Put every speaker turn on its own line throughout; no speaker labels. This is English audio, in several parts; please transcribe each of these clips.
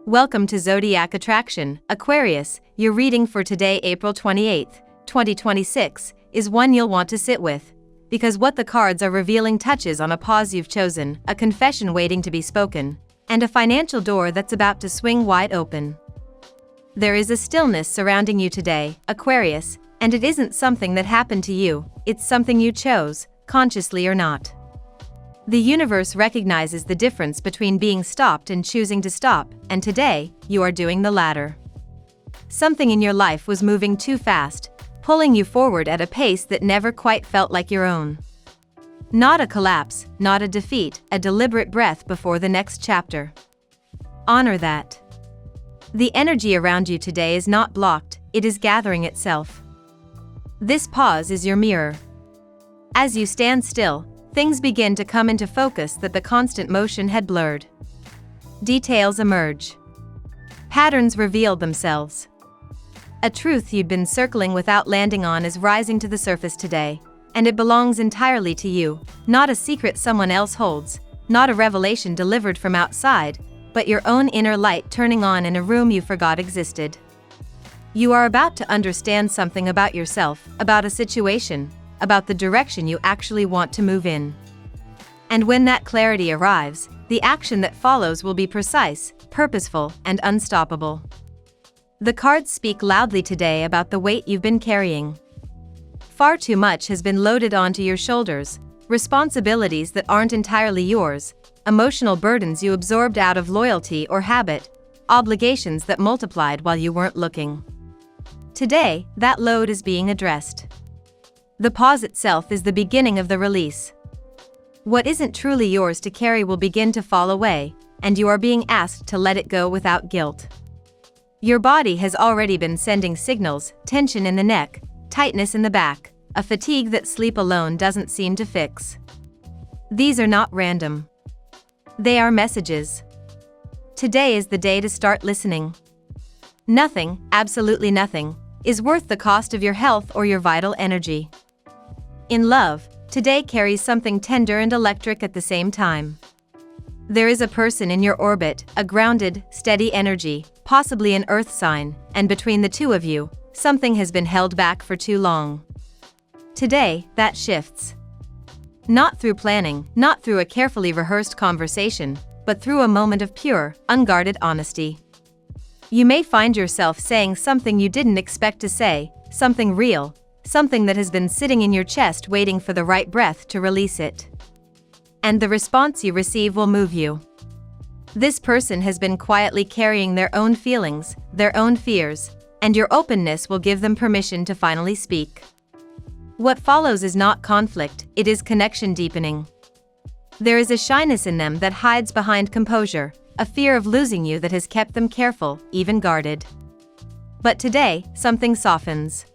Welcome to Zodiac Attraction, Aquarius. Your reading for today, April 28, 2026, is one you'll want to sit with. Because what the cards are revealing touches on a pause you've chosen, a confession waiting to be spoken, and a financial door that's about to swing wide open. There is a stillness surrounding you today, Aquarius, and it isn't something that happened to you, it's something you chose, consciously or not. The universe recognizes the difference between being stopped and choosing to stop, and today, you are doing the latter. Something in your life was moving too fast, pulling you forward at a pace that never quite felt like your own. Not a collapse, not a defeat, a deliberate breath before the next chapter. Honor that. The energy around you today is not blocked, it is gathering itself. This pause is your mirror. As you stand still, things begin to come into focus that the constant motion had blurred. Details emerge. Patterns reveal themselves. A truth you'd been circling without landing on is rising to the surface today, and it belongs entirely to you, not a secret someone else holds, not a revelation delivered from outside, but your own inner light turning on in a room you forgot existed. You are about to understand something about yourself, about a situation, about the direction you actually want to move in. And when that clarity arrives, the action that follows will be precise, purposeful, and unstoppable. The cards speak loudly today about the weight you've been carrying. Far too much has been loaded onto your shoulders, responsibilities that aren't entirely yours, emotional burdens you absorbed out of loyalty or habit, obligations that multiplied while you weren't looking. Today, that load is being addressed. The pause itself is the beginning of the release. What isn't truly yours to carry will begin to fall away, and you are being asked to let it go without guilt. Your body has already been sending signals: tension in the neck, tightness in the back, a fatigue that sleep alone doesn't seem to fix. These are not random. They are messages. Today is the day to start listening. Nothing, absolutely nothing, is worth the cost of your health or your vital energy. In love, today carries something tender and electric at the same time. There is a person in your orbit, a grounded, steady energy, possibly an earth sign, and between the two of you, something has been held back for too long. Today, that shifts. Not through planning, not through a carefully rehearsed conversation, but through a moment of pure, unguarded honesty. You may find yourself saying something you didn't expect to say, something real, something that has been sitting in your chest waiting for the right breath to release it. And the response you receive will move you. This person has been quietly carrying their own feelings, their own fears, and your openness will give them permission to finally speak. What follows is not conflict, it is connection deepening. There is a shyness in them that hides behind composure, a fear of losing you that has kept them careful, even guarded. But today, something softens.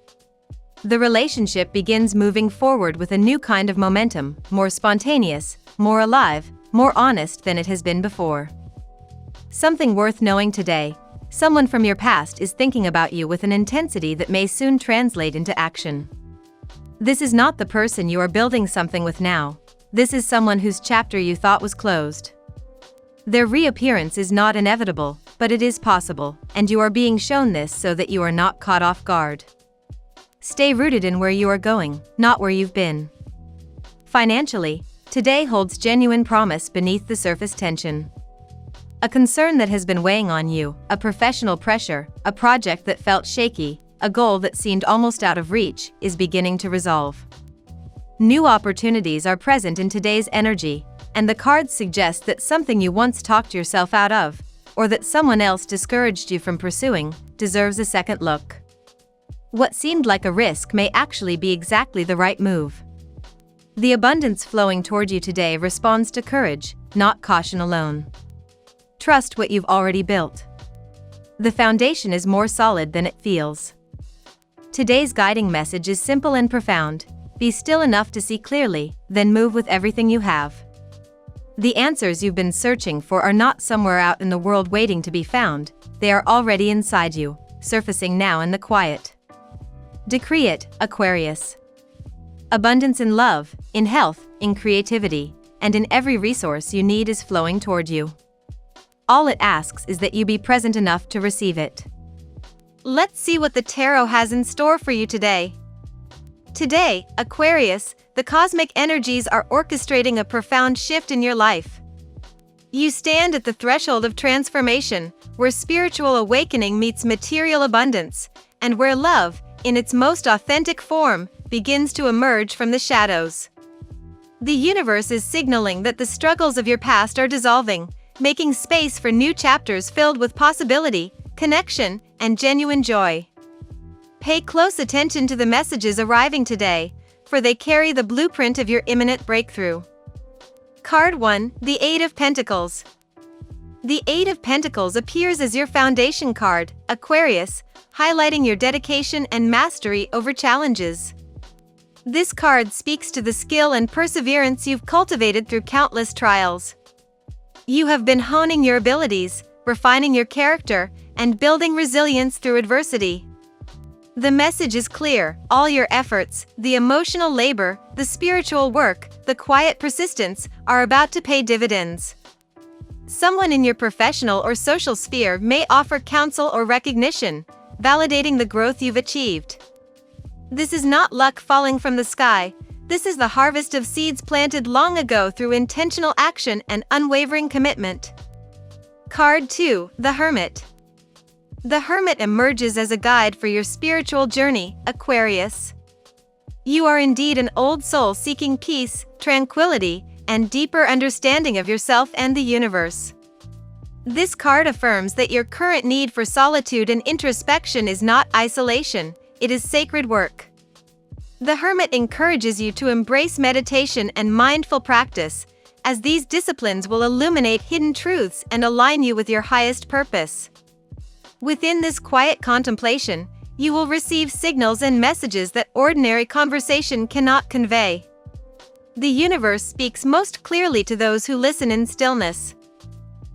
The relationship begins moving forward with a new kind of momentum, more spontaneous, more alive, more honest than it has been before. Something worth knowing today: someone from your past is thinking about you with an intensity that may soon translate into action. This is not the person you are building something with now. This is someone whose chapter you thought was closed. Their reappearance is not inevitable, but it is possible, and you are being shown this so that you are not caught off guard. Stay rooted in where you are going, not where you've been. Financially, today holds genuine promise beneath the surface tension. A concern that has been weighing on you, a professional pressure, a project that felt shaky, a goal that seemed almost out of reach, is beginning to resolve. New opportunities are present in today's energy, and the cards suggest that something you once talked yourself out of, or that someone else discouraged you from pursuing, deserves a second look. What seemed like a risk may actually be exactly the right move. The abundance flowing toward you today responds to courage, not caution alone. Trust what you've already built. The foundation is more solid than it feels. Today's guiding message is simple and profound: be still enough to see clearly, then move with everything you have. The answers you've been searching for are not somewhere out in the world waiting to be found, they are already inside you, surfacing now in the quiet. Decree it, Aquarius. Abundance in love, in health, in creativity, and in every resource you need is flowing toward you. All it asks is that you be present enough to receive it. Let's see what the tarot has in store for you today. Today, Aquarius, the cosmic energies are orchestrating a profound shift in your life. You stand at the threshold of transformation, where spiritual awakening meets material abundance, and where love, in its most authentic form, begins to emerge from the shadows. The universe is signaling that the struggles of your past are dissolving, making space for new chapters filled with possibility, connection, and genuine joy. Pay close attention to the messages arriving today, for they carry the blueprint of your imminent breakthrough. Card 1, the Eight of Pentacles. The Eight of Pentacles appears as your foundation card, Aquarius, highlighting your dedication and mastery over challenges. This card speaks to the skill and perseverance you've cultivated through countless trials. You have been honing your abilities, refining your character, and building resilience through adversity. The message is clear: all your efforts, the emotional labor, the spiritual work, the quiet persistence, are about to pay dividends. Someone in your professional or social sphere may offer counsel or recognition, validating the growth you've achieved. This is not luck falling from the sky. This is the harvest of seeds planted long ago through intentional action and unwavering commitment. Card 2, the Hermit. The Hermit emerges as a guide for your spiritual journey, Aquarius. You are indeed an old soul seeking peace, tranquility, and deeper understanding of yourself and the universe. This card affirms that your current need for solitude and introspection is not isolation, it is sacred work. The Hermit encourages you to embrace meditation and mindful practice, as these disciplines will illuminate hidden truths and align you with your highest purpose. Within this quiet contemplation, you will receive signals and messages that ordinary conversation cannot convey. The universe speaks most clearly to those who listen in stillness.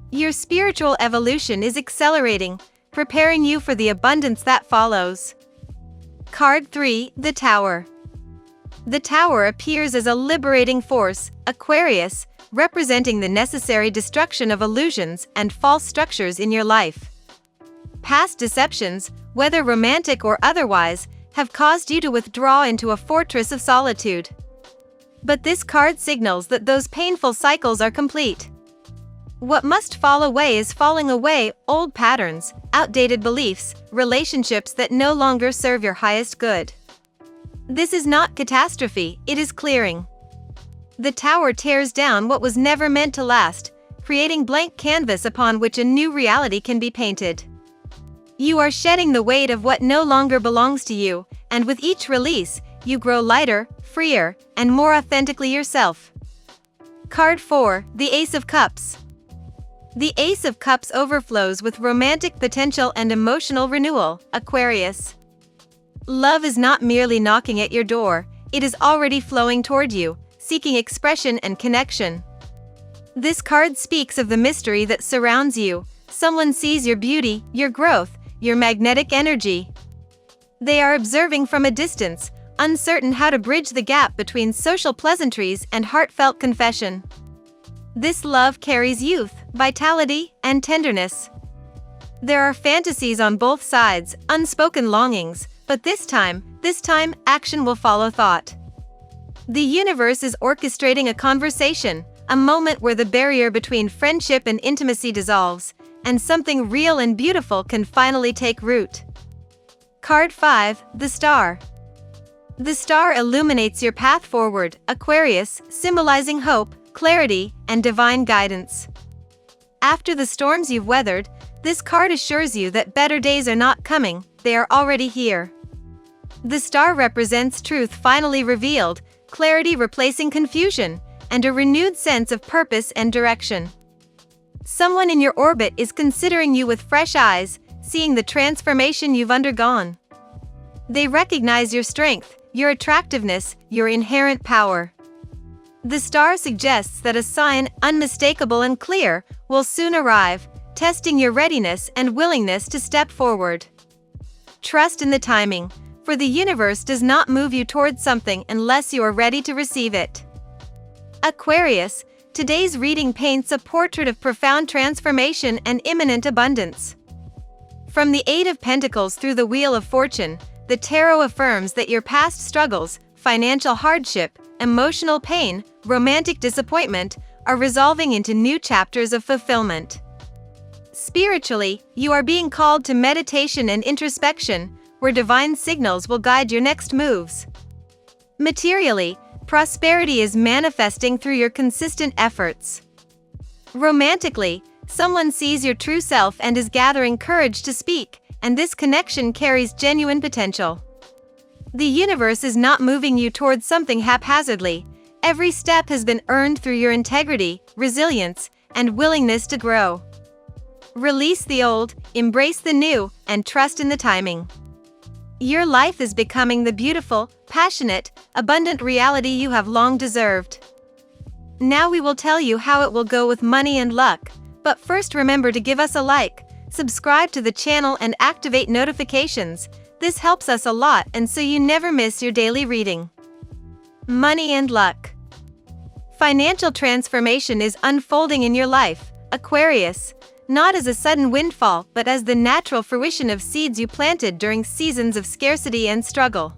Your spiritual evolution is accelerating, preparing you for the abundance that follows. Card 3, the Tower. The Tower appears as a liberating force, Aquarius, representing the necessary destruction of illusions and false structures in your life. Past deceptions, whether romantic or otherwise, have caused you to withdraw into a fortress of solitude. But this card signals that those painful cycles are complete. What must fall away is falling away: old patterns, outdated beliefs, relationships that no longer serve your highest good. This is not catastrophe, it is clearing. The Tower tears down what was never meant to last, creating blank canvas upon which a new reality can be painted. You are shedding the weight of what no longer belongs to you, and with each release, you grow lighter, freer, and more authentically yourself. Card 4, the Ace of Cups. The Ace of Cups overflows with romantic potential and emotional renewal, Aquarius. Love is not merely knocking at your door, it is already flowing toward you, seeking expression and connection. This card speaks of the mystery that surrounds you. Someone sees your beauty, your growth, your magnetic energy. They are observing from a distance, uncertain how to bridge the gap between social pleasantries and heartfelt confession. This love carries youth, vitality, and tenderness. There are fantasies on both sides, unspoken longings, but this time, action will follow thought. The universe is orchestrating a conversation, a moment where the barrier between friendship and intimacy dissolves, and something real and beautiful can finally take root. Card 5, the Star. The star illuminates your path forward, Aquarius, symbolizing hope, clarity, and divine guidance. After the storms you've weathered, this card assures you that better days are not coming, they are already here. The star represents truth finally revealed, clarity replacing confusion, and a renewed sense of purpose and direction. Someone in your orbit is considering you with fresh eyes, seeing the transformation you've undergone. They recognize your strength, your attractiveness, your inherent power. The star suggests that a sign, unmistakable and clear, will soon arrive, testing your readiness and willingness to step forward. Trust in the timing, for the universe does not move you towards something unless you are ready to receive it. Aquarius, Today's reading paints a portrait of profound transformation and imminent abundance. From the Eight of Pentacles through the Wheel of Fortune, the tarot affirms that your past struggles, financial hardship, emotional pain, romantic disappointment, are resolving into new chapters of fulfillment. Spiritually, you are being called to meditation and introspection, where divine signals will guide your next moves. Materially, prosperity is manifesting through your consistent efforts. Romantically, someone sees your true self and is gathering courage to speak, and this connection carries genuine potential. The universe is not moving you towards something haphazardly. Every step has been earned through your integrity, resilience, and willingness to grow. Release the old, embrace the new, and trust in the timing. Your life is becoming the beautiful, passionate, abundant reality you have long deserved. Now we will tell you how it will go with money and luck, but first remember to give us a like, subscribe to the channel and activate notifications. This helps us a lot and so you never miss your daily reading. Money and luck. Financial transformation is unfolding in your life, Aquarius, not as a sudden windfall but as the natural fruition of seeds you planted during seasons of scarcity and struggle.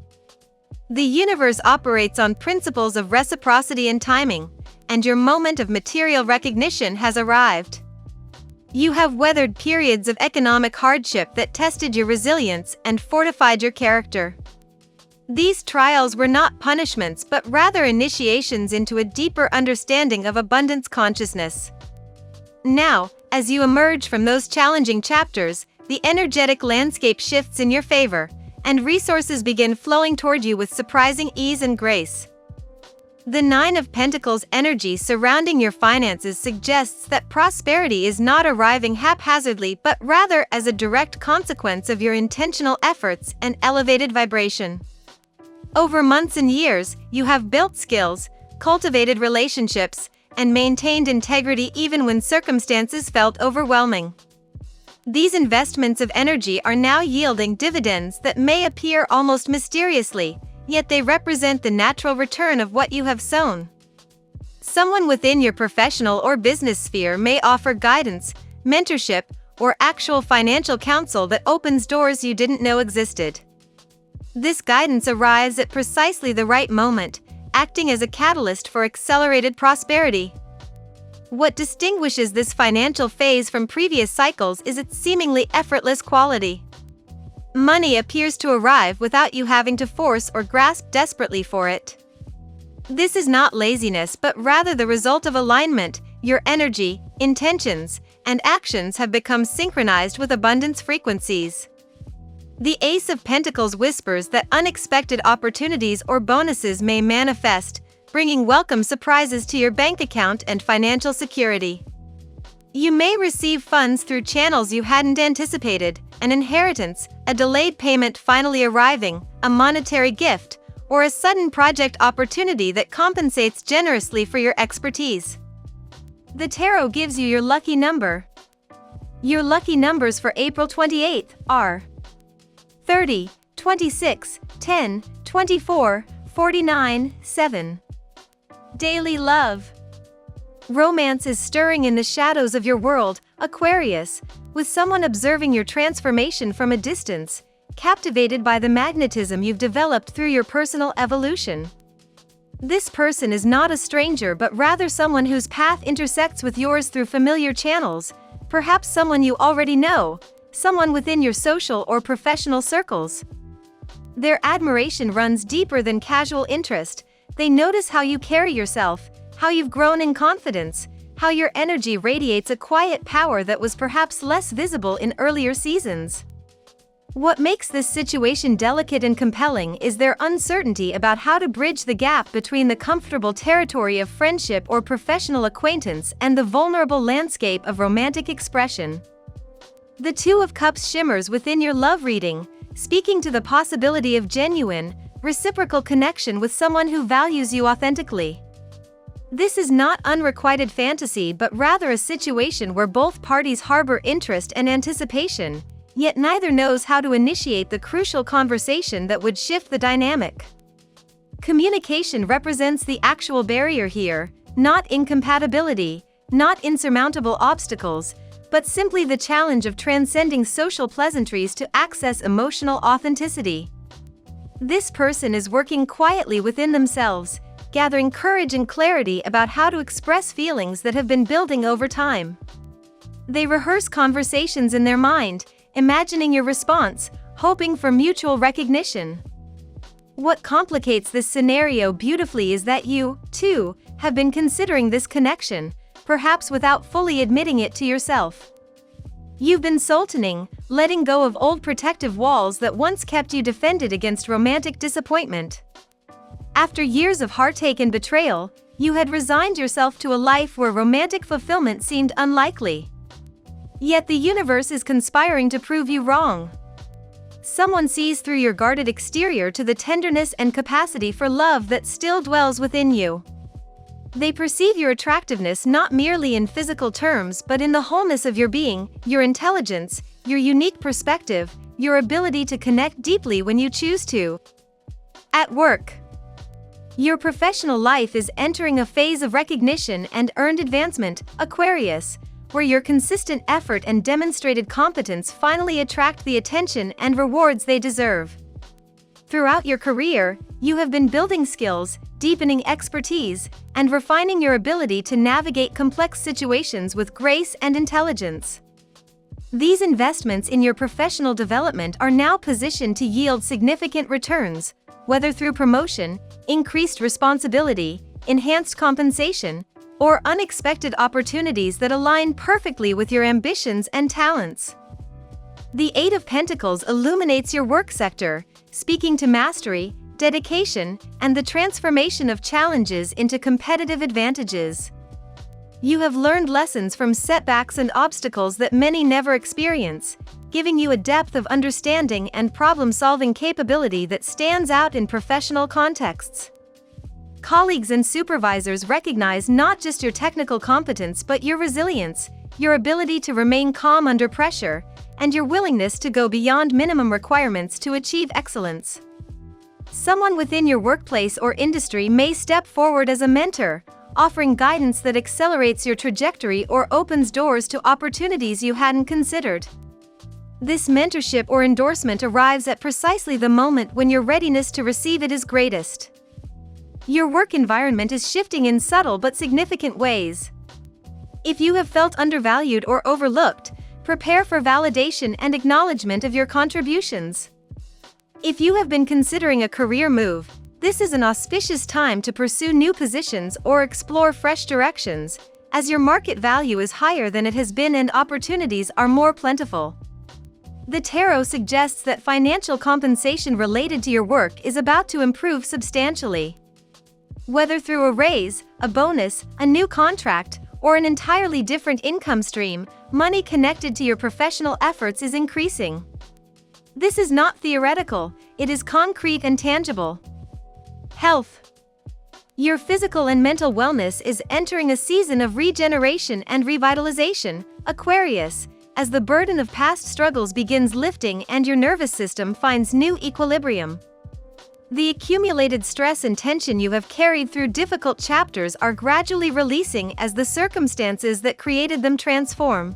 The universe operates on principles of reciprocity and timing, and your moment of material recognition has arrived. You have weathered periods of economic hardship that tested your resilience and fortified your character. These trials were not punishments but rather initiations into a deeper understanding of abundance consciousness. Now, as you emerge from those challenging chapters, the energetic landscape shifts in your favor, and resources begin flowing toward you with surprising ease and grace. The Nine of Pentacles energy surrounding your finances suggests that prosperity is not arriving haphazardly but rather as a direct consequence of your intentional efforts and elevated vibration. Over months and years, you have built skills, cultivated relationships, and maintained integrity even when circumstances felt overwhelming. These investments of energy are now yielding dividends that may appear almost mysteriously, yet they represent the natural return of what you have sown. Someone within your professional or business sphere may offer guidance, mentorship, or actual financial counsel that opens doors you didn't know existed. This guidance arrives at precisely the right moment, acting as a catalyst for accelerated prosperity. What distinguishes this financial phase from previous cycles is its seemingly effortless quality. Money appears to arrive without you having to force or grasp desperately for it. This is not laziness but rather the result of alignment. Your energy, intentions, and actions have become synchronized with abundance frequencies. The Ace of Pentacles whispers that unexpected opportunities or bonuses may manifest, bringing welcome surprises to your bank account and financial security. You may receive funds through channels you hadn't anticipated, an inheritance, a delayed payment finally arriving, a monetary gift, or a sudden project opportunity that compensates generously for your expertise. The tarot gives you your lucky number. Your lucky numbers for April 28th are 30, 26, 10, 24, 49, 7. Daily love. Romance is stirring in the shadows of your world, Aquarius, with someone observing your transformation from a distance, captivated by the magnetism you've developed through your personal evolution. This person is not a stranger but rather someone whose path intersects with yours through familiar channels, perhaps someone you already know, someone within your social or professional circles. Their admiration runs deeper than casual interest. They notice how you carry yourself, how you've grown in confidence, how your energy radiates a quiet power that was perhaps less visible in earlier seasons. What makes this situation delicate and compelling is their uncertainty about how to bridge the gap between the comfortable territory of friendship or professional acquaintance and the vulnerable landscape of romantic expression. The Two of Cups shimmers within your love reading, speaking to the possibility of genuine, reciprocal connection with someone who values you authentically. This is not unrequited fantasy but rather a situation where both parties harbor interest and anticipation, yet neither knows how to initiate the crucial conversation that would shift the dynamic. Communication represents the actual barrier here. not incompatibility, not insurmountable obstacles, but simply the challenge of transcending social pleasantries to access emotional authenticity. This person is working quietly within themselves, gathering courage and clarity about how to express feelings that have been building over time. They rehearse conversations in their mind, imagining your response, hoping for mutual recognition. What complicates this scenario beautifully is that you, too, have been considering this connection, perhaps without fully admitting it to yourself. You've been sultaning, letting go of old protective walls that once kept you defended against romantic disappointment. After years of heartache and betrayal, you had resigned yourself to a life where romantic fulfillment seemed unlikely. Yet the universe is conspiring to prove you wrong. Someone sees through your guarded exterior to the tenderness and capacity for love that still dwells within you. They perceive your attractiveness not merely in physical terms but in the wholeness of your being, your intelligence, your unique perspective, your ability to connect deeply when you choose to. At work, your professional life is entering a phase of recognition and earned advancement, Aquarius, where your consistent effort and demonstrated competence finally attract the attention and rewards they deserve. Throughout your career, you have been building skills, deepening expertise, and refining your ability to navigate complex situations with grace and intelligence. These investments in your professional development are now positioned to yield significant returns, whether through promotion, increased responsibility, enhanced compensation, or unexpected opportunities that align perfectly with your ambitions and talents. The Eight of Pentacles illuminates your work sector, speaking to mastery, dedication, and the transformation of challenges into competitive advantages. You have learned lessons from setbacks and obstacles that many never experience, giving you a depth of understanding and problem-solving capability that stands out in professional contexts. Colleagues and supervisors recognize not just your technical competence but your resilience, your ability to remain calm under pressure, and your willingness to go beyond minimum requirements to achieve excellence. Someone within your workplace or industry may step forward as a mentor, offering guidance that accelerates your trajectory or opens doors to opportunities you hadn't considered. This mentorship or endorsement arrives at precisely the moment when your readiness to receive it is greatest. Your work environment is shifting in subtle but significant ways. If you have felt undervalued or overlooked, prepare for validation and acknowledgement of your contributions. If you have been considering a career move, this is an auspicious time to pursue new positions or explore fresh directions, as your market value is higher than it has been and opportunities are more plentiful. The tarot suggests that financial compensation related to your work is about to improve substantially. Whether through a raise, a bonus, a new contract, or an entirely different income stream, money connected to your professional efforts is increasing. This is not theoretical, it is concrete and tangible. Health. Your physical and mental wellness is entering a season of regeneration and revitalization, Aquarius, as the burden of past struggles begins lifting and your nervous system finds new equilibrium. The accumulated stress and tension you have carried through difficult chapters are gradually releasing as the circumstances that created them transform.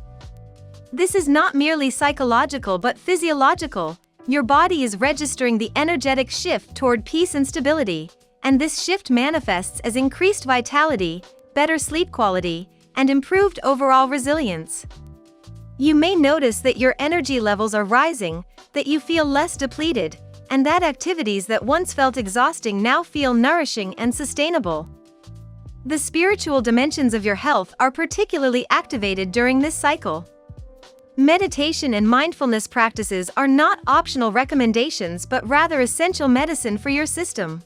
This is not merely psychological but physiological. Your body is registering the energetic shift toward peace and stability, and this shift manifests as increased vitality, better sleep quality, and improved overall resilience. You may notice that your energy levels are rising, that you feel less depleted, and that activities that once felt exhausting now feel nourishing and sustainable. The spiritual dimensions of your health are particularly activated during this cycle. Meditation and mindfulness practices are not optional recommendations but rather essential medicine for your system.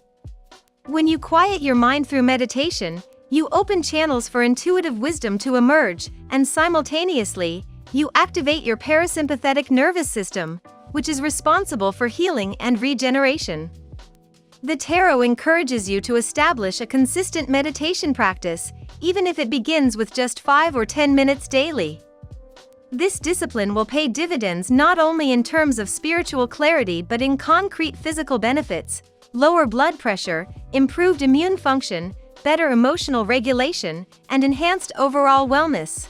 When you quiet your mind through meditation, you open channels for intuitive wisdom to emerge, and simultaneously, you activate your parasympathetic nervous system, which is responsible for healing and regeneration. The tarot encourages you to establish a consistent meditation practice, even if it begins with just 5 or 10 minutes daily. This discipline will pay dividends not only in terms of spiritual clarity but in concrete physical benefits: lower blood pressure, improved immune function, better emotional regulation, and enhanced overall wellness.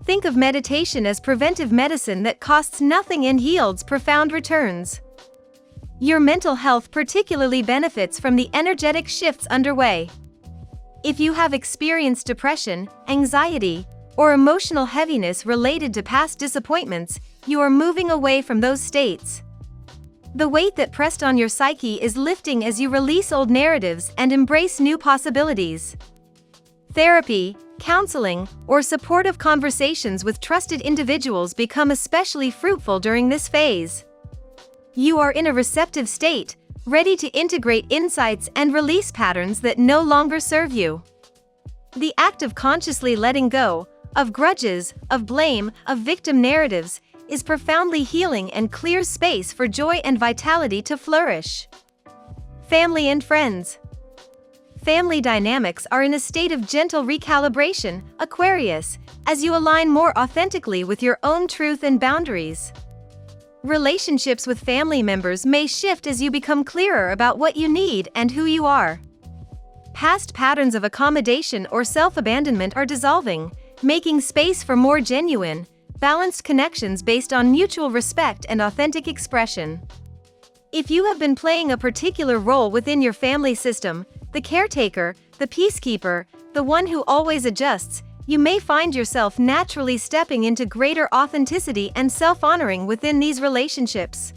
Think of meditation as preventive medicine that costs nothing and yields profound returns. Your mental health particularly benefits from the energetic shifts underway. If you have experienced depression, anxiety, or emotional heaviness related to past disappointments, you are moving away from those states. The weight that pressed on your psyche is lifting as you release old narratives and embrace new possibilities. Therapy, counseling, or supportive conversations with trusted individuals become especially fruitful during this phase. You are in a receptive state, ready to integrate insights and release patterns that no longer serve you. The act of consciously letting go of grudges, of blame, of victim narratives, is profoundly healing and clears space for joy and vitality to flourish. Family and friends. Family dynamics are in a state of gentle recalibration, Aquarius, as you align more authentically with your own truth and boundaries. Relationships with family members may shift as you become clearer about what you need and who you are. Past patterns of accommodation or self-abandonment are dissolving, making space for more genuine, balanced connections based on mutual respect and authentic expression. If you have been playing a particular role within your family system, the caretaker, the peacekeeper, the one who always adjusts, you may find yourself naturally stepping into greater authenticity and self-honoring within these relationships.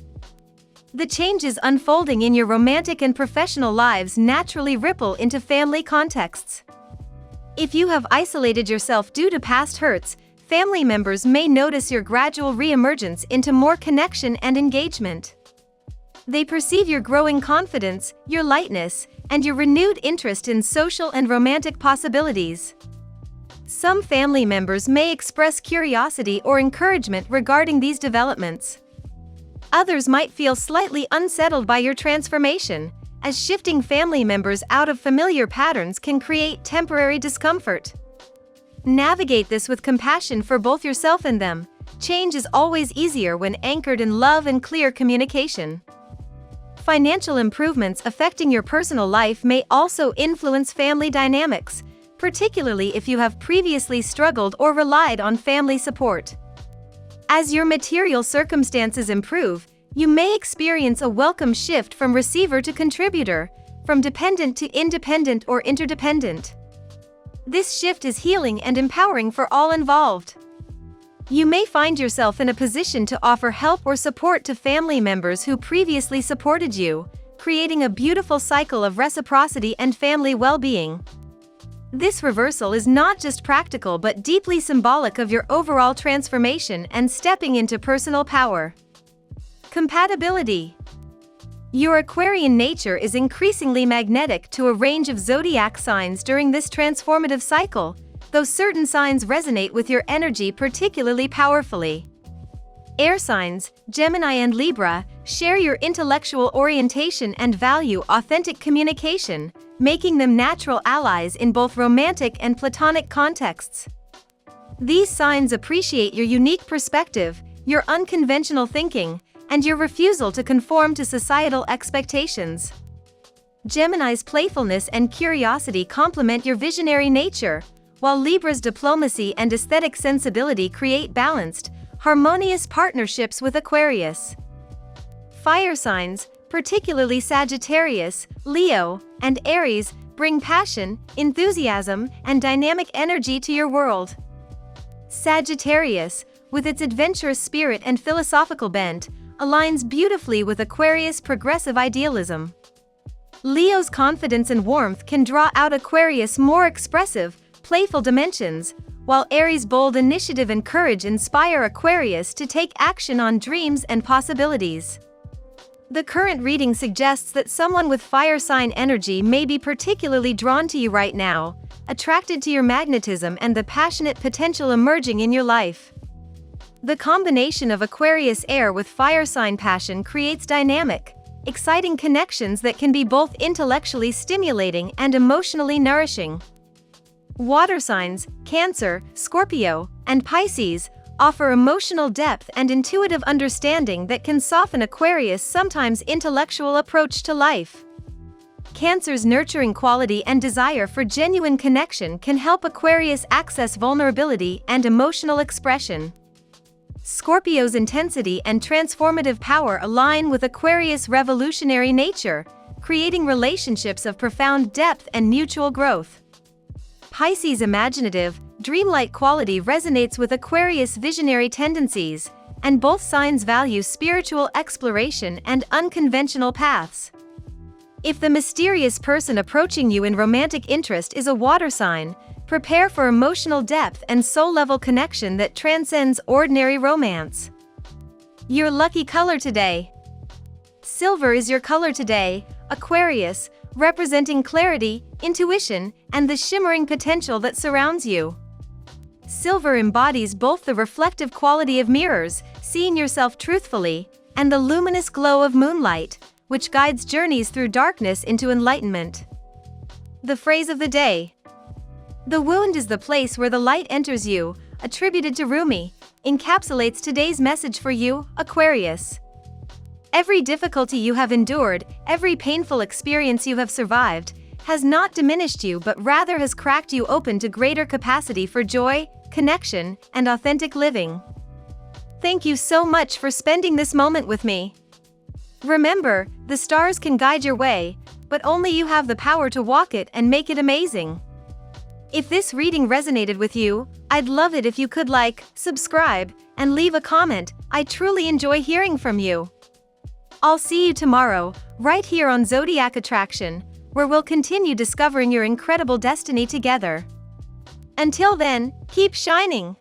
The changes unfolding in your romantic and professional lives naturally ripple into family contexts. If you have isolated yourself due to past hurts, family members may notice your gradual re-emergence into more connection and engagement. They perceive your growing confidence, your lightness, and your renewed interest in social and romantic possibilities. Some family members may express curiosity or encouragement regarding these developments. Others might feel slightly unsettled by your transformation, as shifting family members out of familiar patterns can create temporary discomfort. Navigate this with compassion for both yourself and them. Change is always easier when anchored in love and clear communication. Financial improvements affecting your personal life may also influence family dynamics, particularly if you have previously struggled or relied on family support. As your material circumstances improve, you may experience a welcome shift from receiver to contributor, from dependent to independent or interdependent. This shift is healing and empowering for all involved. You may find yourself in a position to offer help or support to family members who previously supported you, creating a beautiful cycle of reciprocity and family well-being. This reversal is not just practical but deeply symbolic of your overall transformation and stepping into personal power. Compatibility. Your Aquarian nature is increasingly magnetic to a range of zodiac signs during this transformative cycle, though certain signs resonate with your energy particularly powerfully. Air signs, Gemini and Libra, share your intellectual orientation and value authentic communication, making them natural allies in both romantic and platonic contexts. These signs appreciate your unique perspective, your unconventional thinking, and your refusal to conform to societal expectations. Gemini's playfulness and curiosity complement your visionary nature, while Libra's diplomacy and aesthetic sensibility create balanced, harmonious partnerships with Aquarius. Fire signs, particularly Sagittarius, Leo, and Aries, bring passion, enthusiasm, and dynamic energy to your world. Sagittarius, with its adventurous spirit and philosophical bent, aligns beautifully with Aquarius' progressive idealism. Leo's confidence and warmth can draw out Aquarius' more expressive, playful dimensions, while Aries' bold initiative and courage inspire Aquarius to take action on dreams and possibilities. The current reading suggests that someone with fire sign energy may be particularly drawn to you right now, attracted to your magnetism and the passionate potential emerging in your life. The combination of Aquarius air with fire sign passion creates dynamic, exciting connections that can be both intellectually stimulating and emotionally nourishing. Water signs, Cancer, Scorpio, and Pisces, offer emotional depth and intuitive understanding that can soften Aquarius' sometimes intellectual approach to life. Cancer's nurturing quality and desire for genuine connection can help Aquarius access vulnerability and emotional expression. Scorpio's intensity and transformative power align with Aquarius' revolutionary nature, creating relationships of profound depth and mutual growth. Pisces' imaginative, dreamlike quality resonates with Aquarius' visionary tendencies, and both signs value spiritual exploration and unconventional paths. If the mysterious person approaching you in romantic interest is a water sign, prepare for emotional depth and soul-level connection that transcends ordinary romance. Your lucky color today. Silver is your color today, Aquarius, representing clarity, intuition, and the shimmering potential that surrounds you. Silver embodies both the reflective quality of mirrors, seeing yourself truthfully, and the luminous glow of moonlight, which guides journeys through darkness into enlightenment. The phrase of the day. The wound is the place where the light enters you, attributed to Rumi, encapsulates today's message for you, Aquarius. Every difficulty you have endured, every painful experience you have survived, has not diminished you but rather has cracked you open to greater capacity for joy, connection, and authentic living. Thank you so much for spending this moment with me. Remember, the stars can guide your way, but only you have the power to walk it and make it amazing. If this reading resonated with you, I'd love it if you could like, subscribe, and leave a comment. I truly enjoy hearing from you. I'll see you tomorrow, right here on Zodiac Attraction, where we'll continue discovering your incredible destiny together. Until then, keep shining.